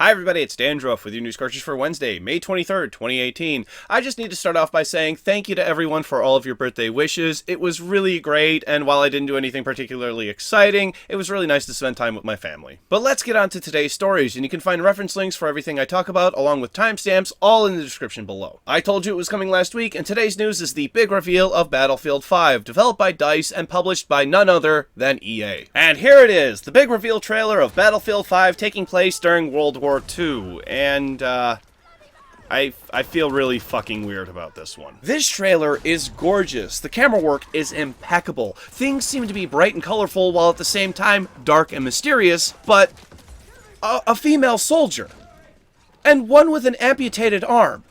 Hi everybody, it's Dandruff with your news Cartridge for Wednesday, May 23rd, 2018. I just need to start off by saying thank you to everyone for all of your birthday wishes. It was really great, and while I didn't do anything particularly exciting, it was really nice to spend time with my family. But let's get on to today's stories, and you can find reference links for everything I talk about, along with timestamps, all in the description below. I told you it was coming last week, and today's news is the big reveal of Battlefield 5, developed by DICE and published by none other than EA. And here it is, the big reveal trailer of Battlefield 5 taking place during World War II, and I feel really fucking weird about this one. This trailer is gorgeous. The camera work is impeccable. Things seem to be bright and colorful while at the same time dark and mysterious, but a female soldier and one with an amputated arm.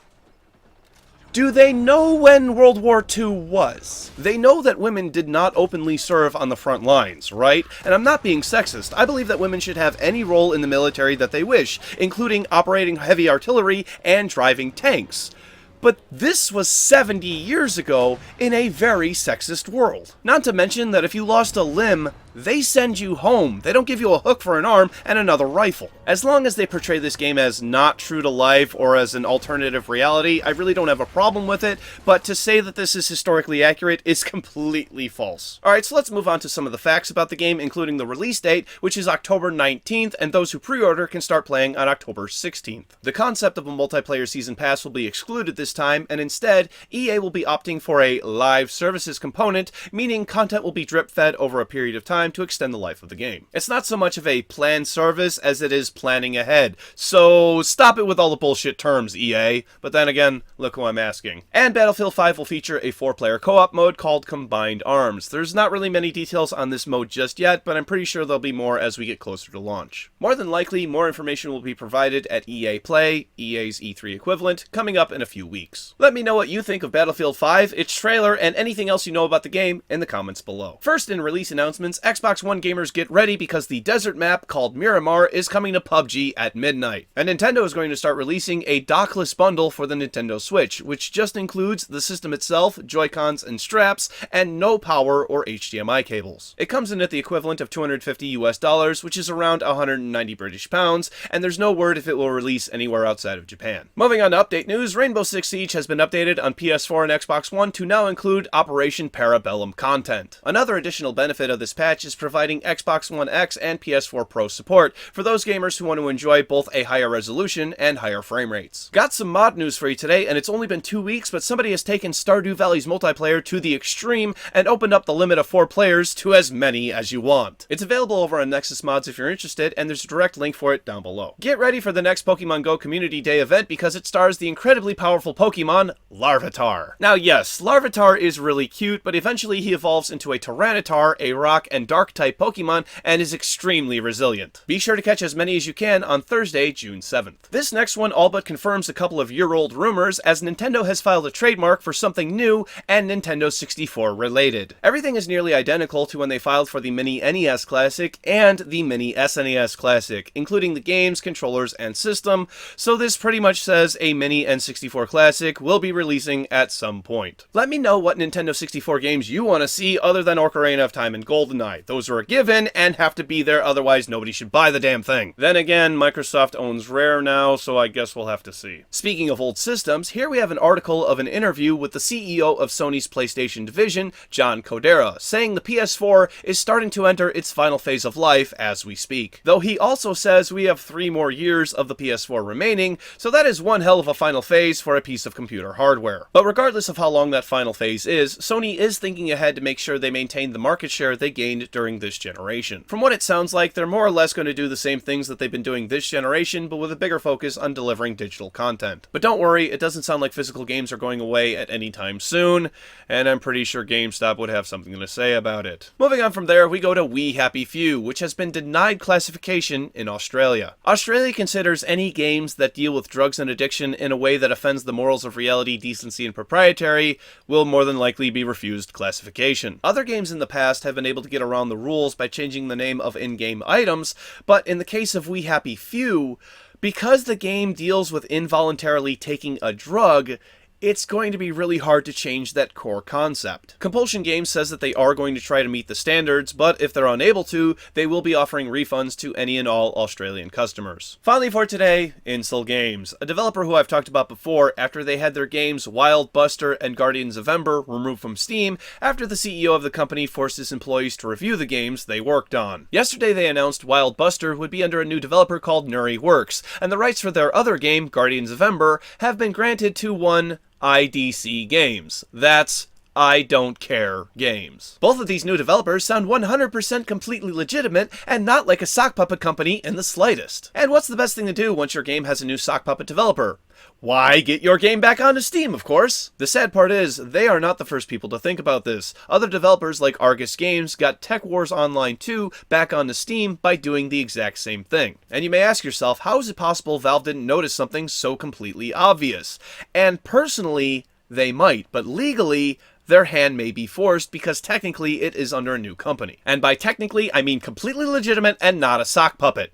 Do they know when World War II was? They know that women did not openly serve on the front lines, right? And I'm not being sexist. I believe that women should have any role in the military that they wish, including operating heavy artillery and driving tanks. But this was 70 years ago in a very sexist world. Not to mention that if you lost a limb, they send you home. They don't give you a hook for an arm and another rifle. As long as they portray this game as not true to life or as an alternative reality, I really don't have a problem with it, but to say that this is historically accurate is completely false. Alright, so let's move on to some of the facts about the game, including the release date, which is October 19th, and those who pre-order can start playing on October 16th. The concept of a multiplayer season pass will be excluded this time, and instead, EA will be opting for a live services component, meaning content will be drip-fed over a period of time to extend the life of the game. It's not so much of a planned service as it is planning ahead, so stop it with all the bullshit terms, EA. But then again, look who I'm asking. And Battlefield 5 will feature a 4-player co-op mode called Combined Arms. There's not really many details on this mode just yet, but I'm pretty sure there'll be more as we get closer to launch. More than likely, more information will be provided at EA Play, EA's E3 equivalent, coming up in a few weeks. Let me know what you think of Battlefield 5, its trailer, and anything else you know about the game in the comments below. First, in release announcements, Xbox One gamers get ready because the desert map called Miramar is coming to PUBG at midnight. And Nintendo is going to start releasing a dockless bundle for the Nintendo Switch, which just includes the system itself, Joy-Cons and straps, and no power or HDMI cables. It comes in at the equivalent of $250 US, which is around 190 British pounds, and there's no word if it will release anywhere outside of Japan. Moving on to update news, Rainbow Six Siege has been updated on PS4 and Xbox One to now include Operation Parabellum content. Another additional benefit of this patch is providing Xbox One X and PS4 Pro support for those gamers who want to enjoy both a higher resolution and higher frame rates. Got some mod news for you today, and it's only been 2 weeks, but somebody has taken Stardew Valley's multiplayer to the extreme and opened up the limit of 4 players to as many as you want. It's available over on Nexus Mods if you're interested, and there's a direct link for it down below. Get ready for the next Pokemon Go Community Day event because it stars the incredibly powerful Pokemon, Larvitar. Now yes, Larvitar is really cute, but eventually he evolves into a Tyranitar, a rock and dark type Pokemon, and is extremely resilient. Be sure to catch as many as you can on Thursday, June 7th. This next one all but confirms a couple of year-old rumors, as Nintendo has filed a trademark for something new and Nintendo 64 related. Everything is nearly identical to when they filed for the Mini NES Classic and the Mini SNES Classic, including the games, controllers, and system, so this pretty much says a Mini N64 Classic will be releasing at some point. Let me know what Nintendo 64 games you want to see other than Ocarina of Time and GoldenEye. Those are a given and have to be there, otherwise nobody should buy the damn thing. Then again, Microsoft owns Rare now, so I guess we'll have to see. Speaking of old systems, here we have an article of an interview with the CEO of Sony's PlayStation division, John Codera, saying the PS4 is starting to enter its final phase of life as we speak. Though he also says we have 3 more years of the PS4 remaining, so that is one hell of a final phase for a piece of computer hardware. But regardless of how long that final phase is, Sony is thinking ahead to make sure they maintain the market share they gained during this generation. From what it sounds like, they're more or less going to do the same things that they've been doing this generation, but with a bigger focus on delivering digital content. But don't worry, it doesn't sound like physical games are going away at any time soon, and I'm pretty sure GameStop would have something to say about it. Moving on from there, we go to We Happy Few, which has been denied classification in Australia. Australia considers any games that deal with drugs and addiction in a way that offends the morals of reality, decency, and proprietary will more than likely be refused classification. Other games in the past have been able to get around the rules by changing the name of in-game items, but in the case of We Happy Few, because the game deals with involuntarily taking a drug, it's going to be really hard to change that core concept. Compulsion Games says that they are going to try to meet the standards, but if they're unable to, they will be offering refunds to any and all Australian customers. Finally for today, Insel Games, a developer who I've talked about before after they had their games Wild Buster and Guardians of Ember removed from Steam after the CEO of the company forced his employees to review the games they worked on. Yesterday they announced Wild Buster would be under a new developer called Nuri Works, and the rights for their other game, Guardians of Ember, have been granted to one IDC Games. That's I Don't Care Games. Both of these new developers sound 100% completely legitimate and not like a sock puppet company in the slightest. And what's the best thing to do once your game has a new sock puppet developer? Why, get your game back onto Steam, of course. The sad part is, they are not the first people to think about this. Other developers like Argus Games got Tech Wars Online 2 back onto Steam by doing the exact same thing. And you may ask yourself, how is it possible Valve didn't notice something so completely obvious? And personally, they might, but legally, their hand may be forced because technically it is under a new company. And by technically, I mean completely legitimate and not a sock puppet.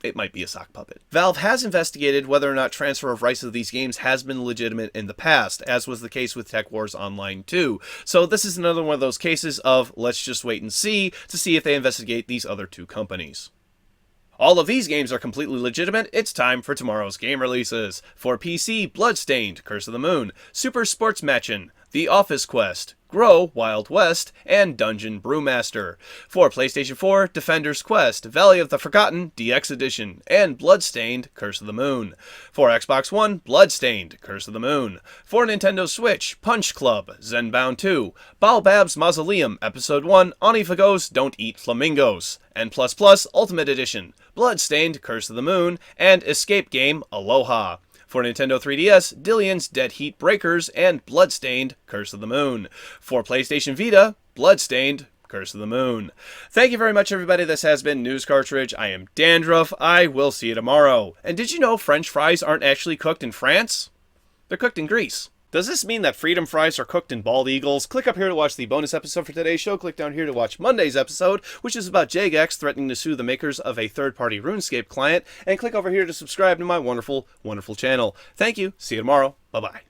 It might be a sock puppet. Valve has investigated whether or not transfer of rights of these games has been legitimate in the past, as was the case with Tech Wars Online 2. So this is another one of those cases of let's just wait and see to see if they investigate these other two companies. All of these games are completely legitimate. It's time for tomorrow's game releases. For PC, Bloodstained, Curse of the Moon, Super Sports Matchin', The Office Quest, Grow, Wild West, and Dungeon Brewmaster. For PlayStation 4, Defender's Quest, Valley of the Forgotten, DX Edition, and Bloodstained, Curse of the Moon. For Xbox One, Bloodstained, Curse of the Moon. For Nintendo Switch, Punch Club, Zenbound 2, Baobab's Mausoleum, Episode 1, Onifagos Don't Eat Flamingos, and Ultimate Edition, Bloodstained, Curse of the Moon, and Escape Game, Aloha. For Nintendo 3DS, Dillion's Dead Heat Breakers and Bloodstained, Curse of the Moon. For PlayStation Vita, Bloodstained, Curse of the Moon. Thank you very much, everybody. This has been News Cartridge. I am Dandruff. I will see you tomorrow. And did you know French fries aren't actually cooked in France? They're cooked in Greece. Does this mean that freedom fries are cooked in bald eagles? Click up here to watch the bonus episode for today's show. Click down here to watch Monday's episode, which is about Jagex threatening to sue the makers of a third-party RuneScape client. And click over here to subscribe to my wonderful, wonderful channel. Thank you. See you tomorrow. Bye-bye.